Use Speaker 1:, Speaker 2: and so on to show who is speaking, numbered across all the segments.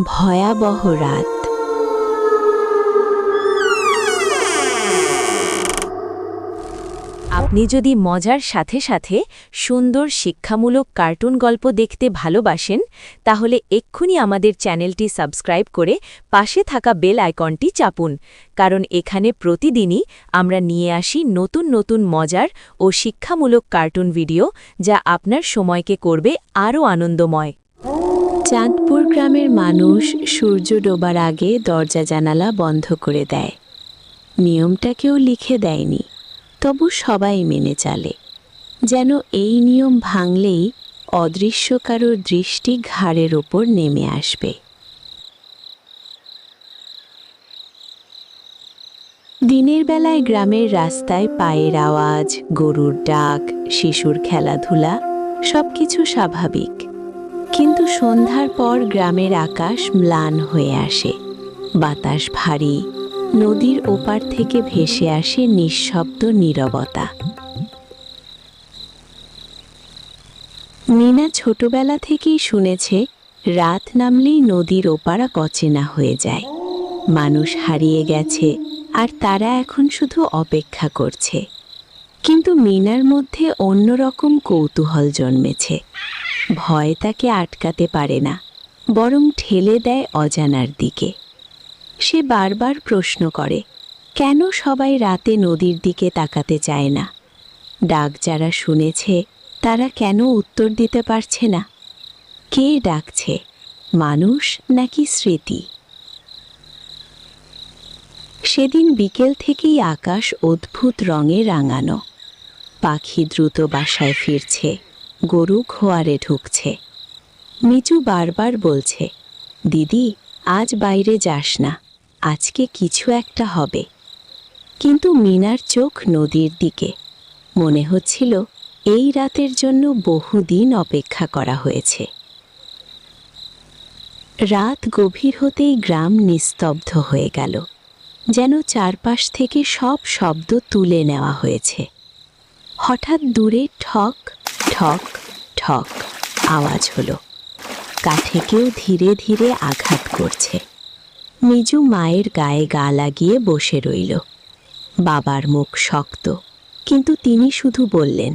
Speaker 1: ভয়াবহ রাত। আপনি যদি মজার সাথে সাথে সুন্দর শিক্ষামূলক কার্টুন গল্প দেখতে ভালোবাসেন, তাহলে এক্ষুনি আমাদের চ্যানেলটি সাবস্ক্রাইব করে পাশে থাকা বেল আইকনটি চাপুন, কারণ এখানে প্রতিদিনই আমরা নিয়ে আসি নতুন নতুন মজার ও শিক্ষামূলক কার্টুন ভিডিও, যা আপনার সময়কে করবে আরও আনন্দময়। চাঁদপুর গ্রামের মানুষ সূর্য ডোবার আগে দরজা জানালা বন্ধ করে দেয়। নিয়মটা কেউ লিখে দেয়নি, তবু সবাই মেনে চলে, যেন এই নিয়ম ভাঙলেই অদৃশ্য কারোর দৃষ্টি ঘাড়ের ওপর নেমে আসবে। দিনের বেলায় গ্রামের রাস্তায় পায়ের আওয়াজ, গরুর ডাক, শিশুর খেলাধুলা সবকিছু স্বাভাবিক। কিন্তু সন্ধ্যার পর গ্রামের আকাশ ম্লান হয়ে আসে। বাতাস ভারী, নদীর ওপার থেকে ভেসে আসে নিঃশব্দ নীরবতা। মিনা ছোটবেলা থেকেই শুনেছে, রাত নামলেই নদীর ওপার অচেনা হয়ে যায়। মানুষ হারিয়ে গেছে, আর তারা এখন শুধু অপেক্ষা করছে। কিন্তু মিনার মধ্যে অন্যরকম কৌতূহল জন্মেছে। ভয় তাকে আটকাতে পারে না, বরং ঠেলে দেয় অজানার দিকে। সে বারবার প্রশ্ন করে, কেন সবাই রাতে নদীর দিকে তাকাতে চায় না? ডাক যারা শুনেছে তারা কেন উত্তর দিতে পারছে না? কে ডাকছে, মানুষ নাকি স্মৃতি? সেদিন বিকেল থেকেই আকাশ অদ্ভুত রঙে রাঙানো। পাখি দ্রুত বাসায় ফিরছে, গরু খোয়ারে ঢুকছে। মিজু বারবার বলছে, দিদি আজ বাইরে যাস না, আজকে কিছু একটা হবে। কিন্তু মিনার চোখ নদীর দিকে। মনে হচ্ছিল এই রাতের জন্য বহুদিন অপেক্ষা করা হয়েছে। রাত গভীর হতেই গ্রাম নিস্তব্ধ হয়ে গেল, যেন চারপাশ থেকে সব শব্দ তুলে নেওয়া হয়েছে। হঠাৎ দূরে ঠক ঠক ঠক আওয়াজ হলো। কাঠে কেউ ধীরে ধীরে আঘাত করছে। মিজু মায়ের গায়ে গা লাগিয়ে বসে রইল। বাবার মুখ শক্ত, কিন্তু তিনি শুধু বললেন,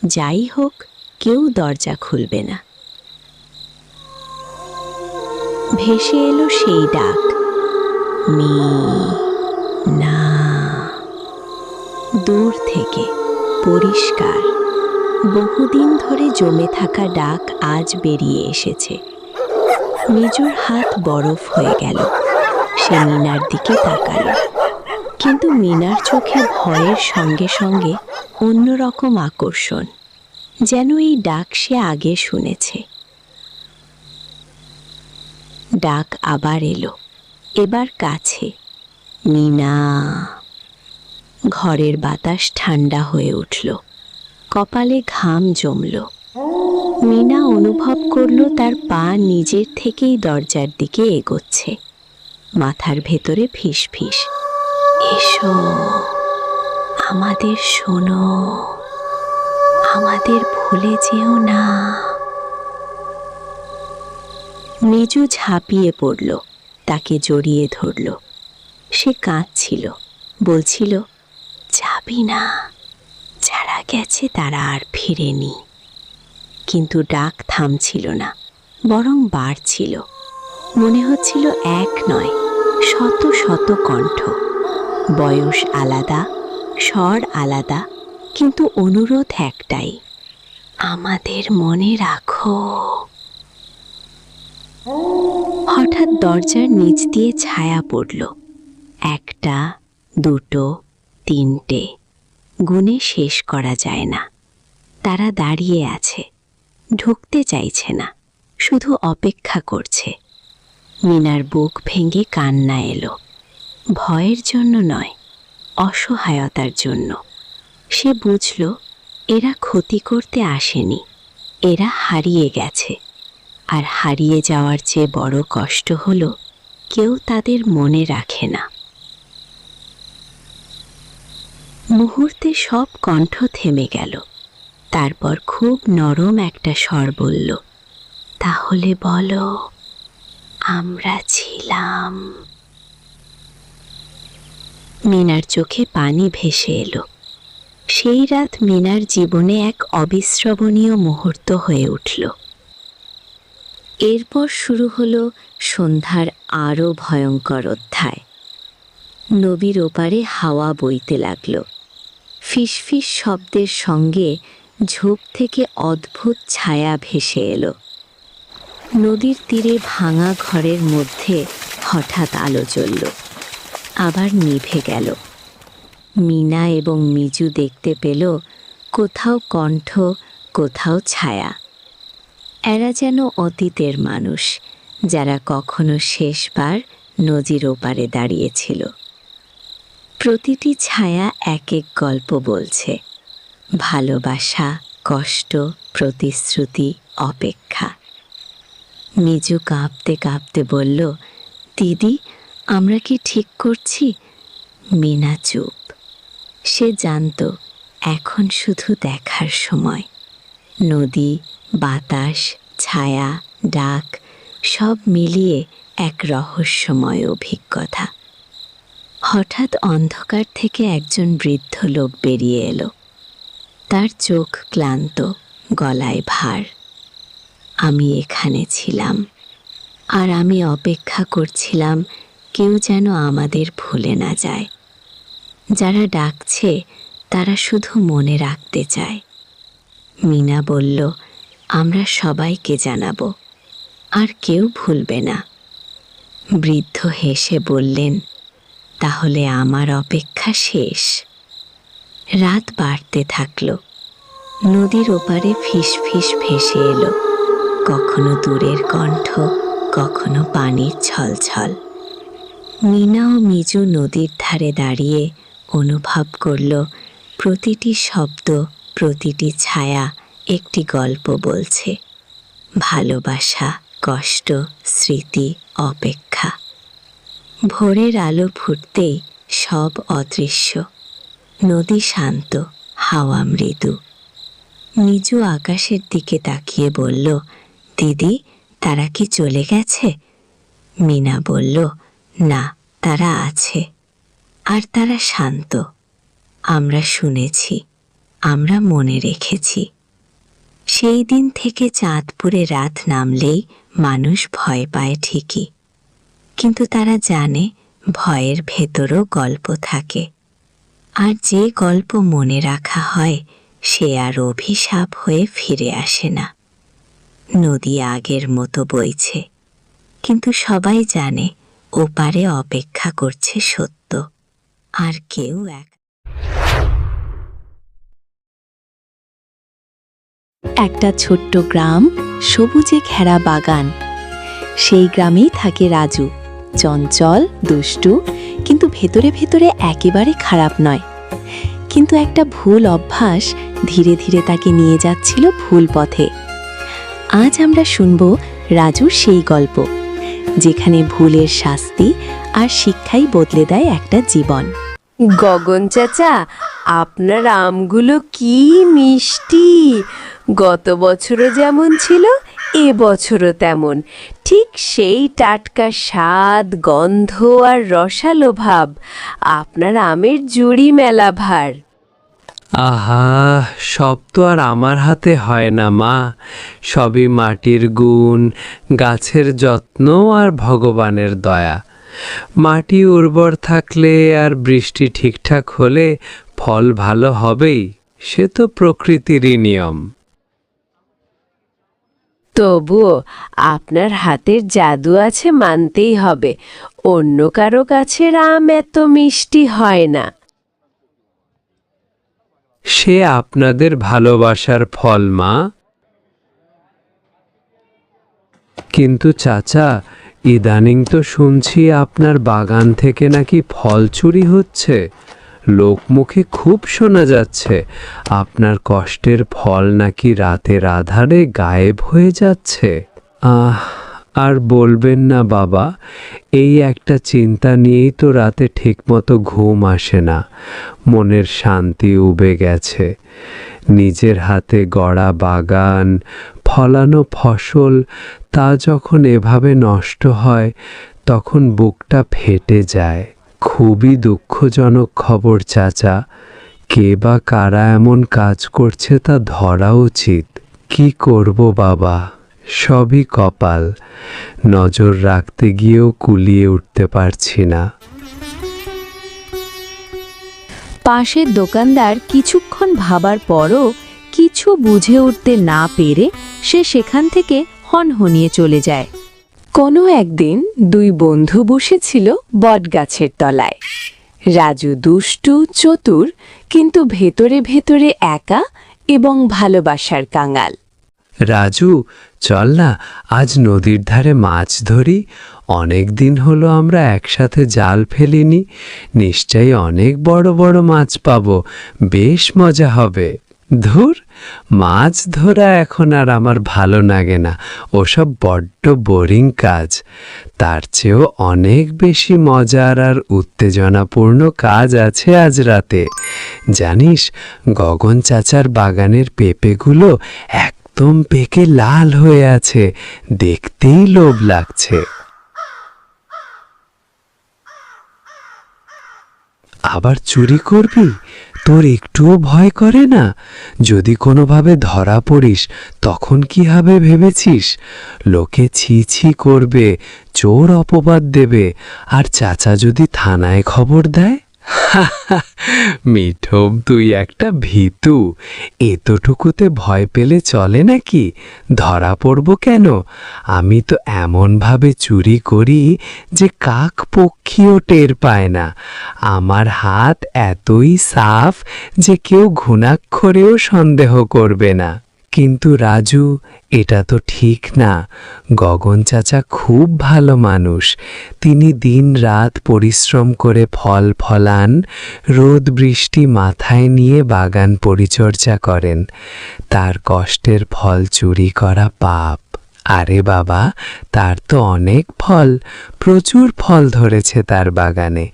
Speaker 1: যাই হোক, কেউ দরজা খুলবে না। ভেসে এলো সেই ডাক, মি না। দূর থেকে, পরিষ্কার, বহুদিন ধরে জমে থাকা ডাক আজ বেরিয়ে এসেছে। মিজুর হাত বরফ হয়ে গেল। সে মিনার দিকে তাকালো, কিন্তু মিনার চোখে ভয়ের সঙ্গে সঙ্গে অন্যরকম আকর্ষণ, যেন এই ডাক সে আগে শুনেছে। ডাক আবার এলো, এবার কাছে, মিনা। ঘরের বাতাস ঠান্ডা হয়ে উঠল, কপালে ঘাম জমল। মিনা অনুভব করল তার পা নিজের থেকেই দরজার দিকে এগোচ্ছে। মাথার ভেতরে ফিসফিস, এসো, আমাদের শোনো, আমাদের ভুলে যেও না। মিজু ঝাঁপিয়ে পড়ল, তাকে জড়িয়ে ধরল। সে কাঁদছিল, বলছিল, যাবি না, যারা গেছে তারা আর ফিরেনি। কিন্তু ডাক থামছিল না, বরং বাড়ছিল। মনে হচ্ছিল এক নয়, শত শত কণ্ঠ। বয়স আলাদা, স্বর আলাদা, কিন্তু অনুরোধ একটাই, আমাদের মনে রাখো। হঠাৎ দরজার নিচ দিয়ে ছায়া পড়ল। একটা, দুটো, তিনটে, গুণে শেষ করা যায় না। তারা দাঁড়িয়ে আছে, ঢুকতে চাইছে না, শুধু অপেক্ষা করছে। মিনার বুক ভেঙে কান্না এলো। ভয়ের জন্য নয়, অসহায়তার জন্য। সে বুঝল, এরা ক্ষতি করতে আসেনি, এরা হারিয়ে গেছে। আর হারিয়ে যাওয়ার চেয়ে বড় কষ্ট হলো, কেউ তাদের মনে রাখে না। মুহূর্তে সব কণ্ঠ থেমে গেল। তারপর খুব নরম একটা স্বর বলল, তাহলে বলো, আমরা ছিলাম। মিনার চোখে পানি ভেসে এলো। সেই রাত মিনার জীবনে এক অবিস্মরণীয় মুহূর্ত হয়ে উঠল। এরপর শুরু হলো সন্ধ্যার আরও ভয়ঙ্কর অধ্যায়। নদীর ওপারে হাওয়া বইতে লাগল। ফিসফিস শব্দের সঙ্গে ঝোপ থেকে অদ্ভুত ছায়া ভেসে এলো। নদীর তীরে ভাঙা ঘরের মধ্যে হঠাৎ আলো জ্বলল, আবার নিভে গেল। মিনা এবং মিজু দেখতে পেল কোথাও কণ্ঠ, কোথাও ছায়া। এরা যেন অতীতের মানুষ, যারা কখনো শেষবার নদীর ওপারে দাঁড়িয়েছিল। প্রতিটি ছায়া এক এক গল্প বলছে, ভালোবাসা, কষ্ট, প্রতিশ্রুতি, অপেক্ষা। মিজু কাঁপতে কাঁপতে বলল, দিদি, আমরা কি ঠিক করছি? মিনা চুপ। সে জানত এখন শুধু দেখার সময়। নদী, বাতাস, ছায়া, ডাক সব মিলিয়ে এক রহস্যময় অভিজ্ঞতা। হঠাৎ অন্ধকার থেকে একজন বৃদ্ধ লোক বেরিয়ে এলো। তার চোখ ক্লান্ত, গলায় ভার। আমি এখানে ছিলাম, আর আমি অপেক্ষা করছিলাম কেউ যেন আমাদের ভুলে না যায়। যারা ডাকছে তারা শুধু মনে রাখতে চায়। মিনা বলল, আমরা সবাইকে জানাবো, আর কেউ ভুলবে না। বৃদ্ধ হেসে বললেন, তাহলে আমার অপেক্ষা শেষ। রাত বাড়তে থাকল। নদীর ওপারে ফিসফিস ভেসে এলো, কখনো দূরের কণ্ঠ, কখনো পানির ছলছল। মিনা ও মিজু নদীর ধারে দাঁড়িয়ে অনুভব করল প্রতিটি শব্দ, প্রতিটি ছায়া একটি গল্প বলছে। ভালোবাসা, কষ্ট, স্মৃতি, অপেক্ষা। ভোরের আলো ফুটতেই সব অদৃশ্য। নদী শান্ত, হাওয়া মৃদু। মিজু আকাশের দিকে তাকিয়ে বলল, দিদি, তারা কি চলে গেছে? মিনা বলল, না, তারা আছে, আর তারা শান্ত। আমরা শুনেছি, আমরা মনে রেখেছি। সেই দিন থেকে চাঁদপুরে রাত নামলেই মানুষ ভয় পায় ঠিকই, কিন্তু তারা জানে ভয়ের ভেতরও গল্প থাকে। আর যে গল্প মনে রাখা হয় সে আর অভিশাপ হয়ে ফিরে আসে না। নদী আগের মতো বইছে, কিন্তু সবাই জানে ওপারে অপেক্ষা করছে সত্য, আর কেউ একটা ছোট্ট গ্রাম, সবুজে ঘেরা বাগান। সেই গ্রামেই থাকে রাজু, চঞ্চল, দুষ্টু, কিন্তু ভেতরে ভেতরে একেবারে খারাপ নয়। কিন্তু একটা ভুল অভ্যাস ধীরে ধীরে তাকে নিয়ে যাচ্ছিল ভুল পথে। আজ আমরা শুনব রাজুর সেই গল্প, যেখানে ভুলের শাস্তি আর শিক্ষাই বদলে দেয় একটা জীবন।
Speaker 2: গগন চাচা, আপনার আমগুলো কি মিষ্টি! গত বছরও যেমন ছিল এবছরও তেমন, ঠিক সেই টাটকা স্বাদ, গন্ধ আর রসালো ভাব। আপনার আমের জুড়ি মেলা ভার।
Speaker 3: আহা, সব তো আর আমার হাতে হয় না মা। সবই মাটির গুণ, গাছের যত্ন আর ভগবানের দয়া। মাটি উর্বর থাকলে আর বৃষ্টি ঠিকঠাক হলে ফল ভালো হবেই, সে তো প্রকৃতিরই নিয়ম।
Speaker 2: তবুও আপনার হাতের জাদু আছে মানতেই হবে। অন্য কারো গাছের আম এত মিষ্টি হয় না।
Speaker 3: সে আপনাদের ভালোবাসার ফল মা। কিন্তু চাচা, ইদানিং তো শুনছি আপনার বাগান থেকে নাকি ফল চুরি হচ্ছে। লোকমুখে খুব শোনা যাচ্ছে আপনার কষ্টের ফল নাকি রাতের আঁধারে গায়েব হয়ে যাচ্ছে। আর বলবেন না বাবা, এই একটা চিন্তা নিয়েই তো রাতে ঠিকমতো ঘুম আসে না। মনের শান্তি উবে গেছে। নিজের হাতে গড়া বাগান, ফলানো ফসল তা যখন এভাবে নষ্ট হয় তখন বুকটা ফেটে যায়। খুবই দুঃখজনক খবর চাচা। কে বা কারা এমন কাজ করছে তা ধরা উচিত। কি করব বাবা, সবই কপাল। নজর রাখতে গিয়েও কুলিয়ে উঠতে পারছি না।
Speaker 1: পাশের দোকানদার কিছুক্ষণ ভাবার পরও কিছু বুঝে উঠতে না পেরে সে সেখান থেকে হনহনিয়ে চলে যায়। কোনো একদিন দুই বন্ধু বসেছিল বটগাছের তলায়। রাজু দুষ্টু চতুর, কিন্তু ভেতরে ভেতরে একা এবং ভালোবাসার কাঙাল।
Speaker 3: রাজু, চল না আজ নদীর ধারে মাছ ধরি। অনেক দিন হলো আমরা একসাথে জাল ফেলিনি। নিশ্চয়ই অনেক বড় বড় মাছ পাবো, বেশ মজা হবে। ধুর, মাছ ধরা এখন আর আমার ভালো লাগে না। ওসব বড্ড বোরিং কাজ। তার চেয়েও অনেক বেশি মজার আর উত্তেজনাপূর্ণ কাজ আছে আজ রাতে। জানিস, গগন চাচার বাগানের পেঁপেগুলো একদম পেকে লাল হয়ে আছে, দেখতেই লোভ লাগছে। আবার চুরি করবি? তোর একটুও ভয় করে না? যদি কোনোভাবে ধরা পড়িস তখন কি হবে ভেবেছিস? লোকে ছি ছি করবে, চোর অপবাদ দেবে, আর চাচা যদি থানায় খবর দেয়? মিঠম, তুই একটা ভীতু। এতটুকুতে ভয় পেলে চলে নাকি? ধরা পড়ব কেন? আমি তো এমনভাবে চুরি করি যে কাক পক্ষীও টের পায় না। আমার হাত এতই সাফ যে কেউ ঘুণাক্ষরেও সন্দেহ করবে না। কিন্তু রাজু, এটা তো ঠিক না। গগন চাচা খুব ভালো মানুষ। তিনি দিন-রাত পরিশ্রম করে ফল ফলান, রোদ বৃষ্টি মাথায় নিয়ে বাগান পরিচর্যা করেন। তার কষ্টের ফল চুরি করা পাপ। আরে বাবা, তার তো অনেক ফল, প্রচুর ফল ধরেছে তার বাগানে।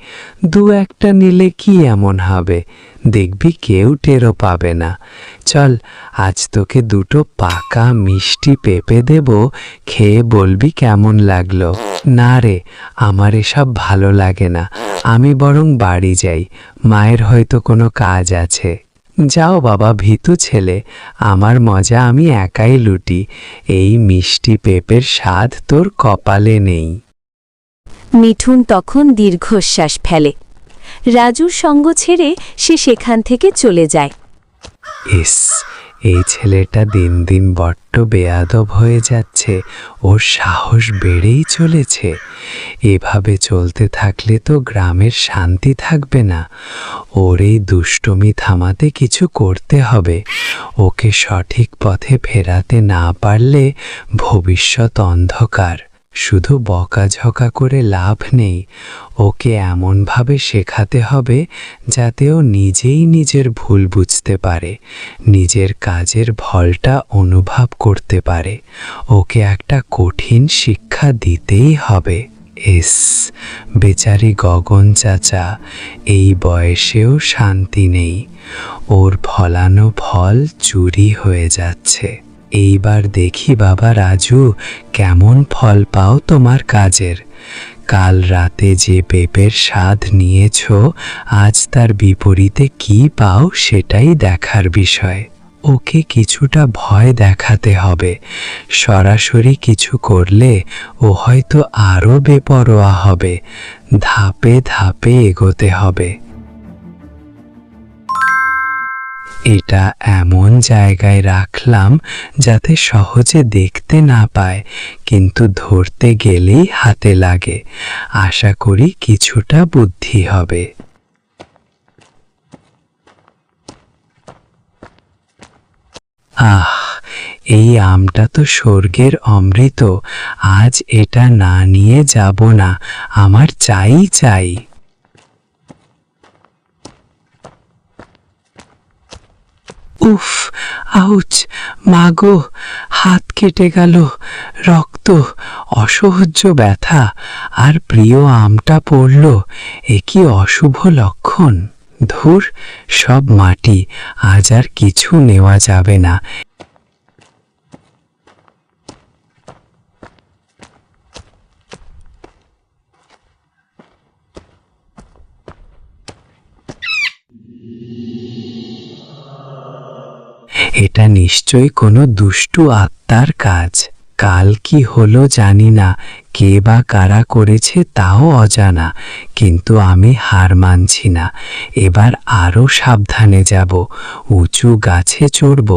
Speaker 3: দু একটা নিলে কি এমন হবে? দেখবি কেউ টেরও পাবে না। চল, আজ তোকে দুটো পাকা মিষ্টি পেঁপে দেব, খেয়ে বলবি কেমন লাগলো। না রে, আমার এসব ভালো লাগে না। আমি বরং বাড়ি যাই, মায়ের হয়তো কোনো কাজ আছে। যাও বাবা ভীতু ছেলে, আমার মজা আমি একাই লুটি। এই মিষ্টি পেঁপের স্বাদ তোর কপালে নেই।
Speaker 1: মিঠুন তখন দীর্ঘশ্বাস ফেলে। রাজুর সঙ্গ ছেড়ে সে সেখান থেকে চলে যায়।
Speaker 3: ইস, এই ছেলেটা দিন দিন বড্ড বেয়াদব হয়ে যাচ্ছে। ওর সাহস বেড়েই চলেছে। এভাবে চলতে থাকলে তো গ্রামের শান্তি থাকবে না। ওর এই দুষ্টুমি থামাতে কিছু করতে হবে। ওকে সঠিক পথে ফেরাতে না পারলে ভবিষ্যৎ অন্ধকার। শুধু বকাঝকা করে লাভ নেই। ওকে এমনভাবে শেখাতে হবে যাতে ও নিজেই নিজের ভুল বুঝতে পারে, নিজের কাজের ফলটা অনুভব করতে পারে। ওকে একটা কঠিন শিক্ষা দিতেই হবে। এস, বেচারি গগন চাচা, এই বয়সেও শান্তি নেই। ওর ফলানো ফল চুরি হয়ে যাচ্ছে। এইবার দেখি বাবা রাজু, কেমন ফল পাও তোমার কাজের। কাল রাতে যে পেঁপের স্বাদ নিয়েছ, আজ তার বিপরীতে কি পাও সেটাই দেখার বিষয়। ওকে কিছুটা ভয় দেখাতে হবে। সরাসরি কিছু করলে ও হয়তো আরও বেপরোয়া হবে। ধাপে ধাপে এগোতে হবে। এটা এমন জায়গায় রাখলাম যাতে সহজে দেখতে না পায়, কিন্তু ধরতে গেলেই হাতে লাগে। আশা করি কিছুটা বুদ্ধি হবে। আহ, এই আমটা তো স্বর্গের অমৃত। আজ এটা না নিয়ে যাব না, আমার চাই চাই। উফ, আউচ, মাগো, হাত কেটে গেল, রক্ত, অসহ্য ব্যথা, আর প্রিয় আমটা পড়ল। এ কি অশুভ লক্ষণ! ধুর, সব মাটি, আজ আর কিছু নেওয়া যাবে না। এটা নিশ্চয়ই কোনো দুষ্টু আত্মার কাজ। কাল কি হলো জানি না, কে বা কারা করেছে তাও অজানা, কিন্তু আমি হার মানছি না। এবার আরও সাবধানে যাব, উঁচু গাছে চড়ব,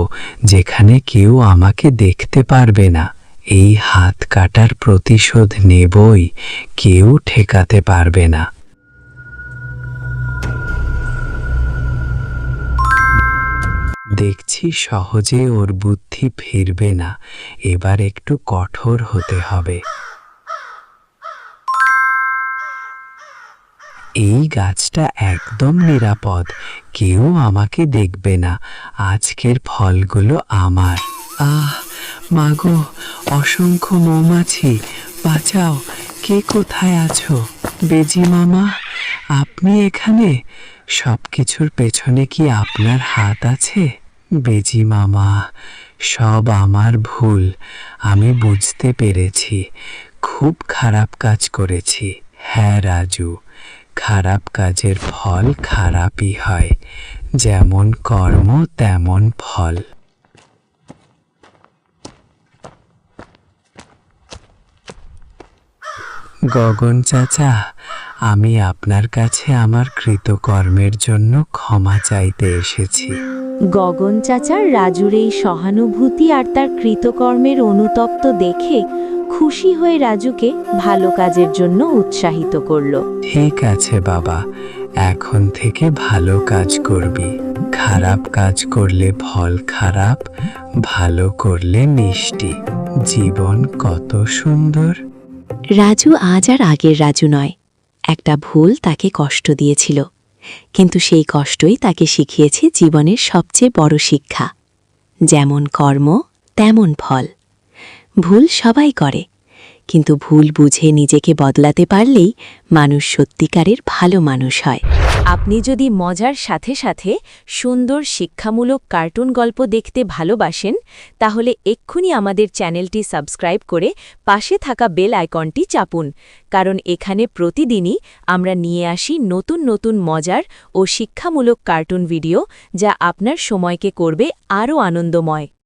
Speaker 3: যেখানে কেউ আমাকে দেখতে পারবে না। এই হাত কাটার প্রতিশোধ নেবই, কেউ ঠেকাতে পারবে না। দেখছি সহজে ওর বুদ্ধি ফিরবে না, এবার একটু কঠোর হতে হবে। এই গাছটা একদম নিরাপদ, কেউ আমাকে দেখবে না। আজকের ফলগুলো আমার। আহ মাগো, অসংখ্য মৌমাছি, বাঁচাও, কে কোথায় আছো? বেজি মামা, আপনি এখানে? সবকিছুর পেছনে কি আপনার হাত আছে? বেজি মামা, সব আমার ভুল, আমি বুঝতে পেরেছি, খুব খারাপ কাজ করেছি। হ্যাঁ রাজু, খারাপ কাজের ফল খারাপই হয়, যেমন কর্ম তেমন ফল। গগন চাচা, আমি আপনার কাছে আমার কৃতকর্মের জন্য ক্ষমা চাইতে এসেছি।
Speaker 1: গগন চাচার রাজুর এই সহানুভূতি আর তার কৃতকর্মের অনুতপ্ত দেখে খুশি হয়ে রাজুকে ভালো কাজের জন্য উৎসাহিত করল।
Speaker 3: ঠিক আছে বাবা, এখন থেকে ভালো কাজ করবি। খারাপ কাজ করলে ফল খারাপ, ভালো করলে মিষ্টি। জীবন কত সুন্দর।
Speaker 1: রাজু আজ আর আগের রাজু নয়। একটা ভুল তাকে কষ্ট দিয়েছিল, কিন্তু সেই কষ্টই তাকে শিখিয়েছে জীবনের সবচেয়ে বড় শিক্ষা। যেমন কর্ম তেমন ফল। ভুল সবাই করে, কিন্তু ভুল বুঝে নিজেকে বদলাতে পারলেই মানুষ সত্যিকারের ভালো মানুষ হয়। আপনি যদি মজার সাথে সাথে সুন্দর শিক্ষামূলক কার্টুন গল্প দেখতে ভালোবাসেন, তাহলে এক্ষুনি আমাদের চ্যানেলটি সাবস্ক্রাইব করে পাশে থাকা বেল আইকনটি চাপুন, কারণ এখানে প্রতিদিনই আমরা নিয়ে আসি নতুন নতুন মজার ও শিক্ষামূলক কার্টুন ভিডিও, যা আপনার সময়কে করবে আরও আনন্দময়।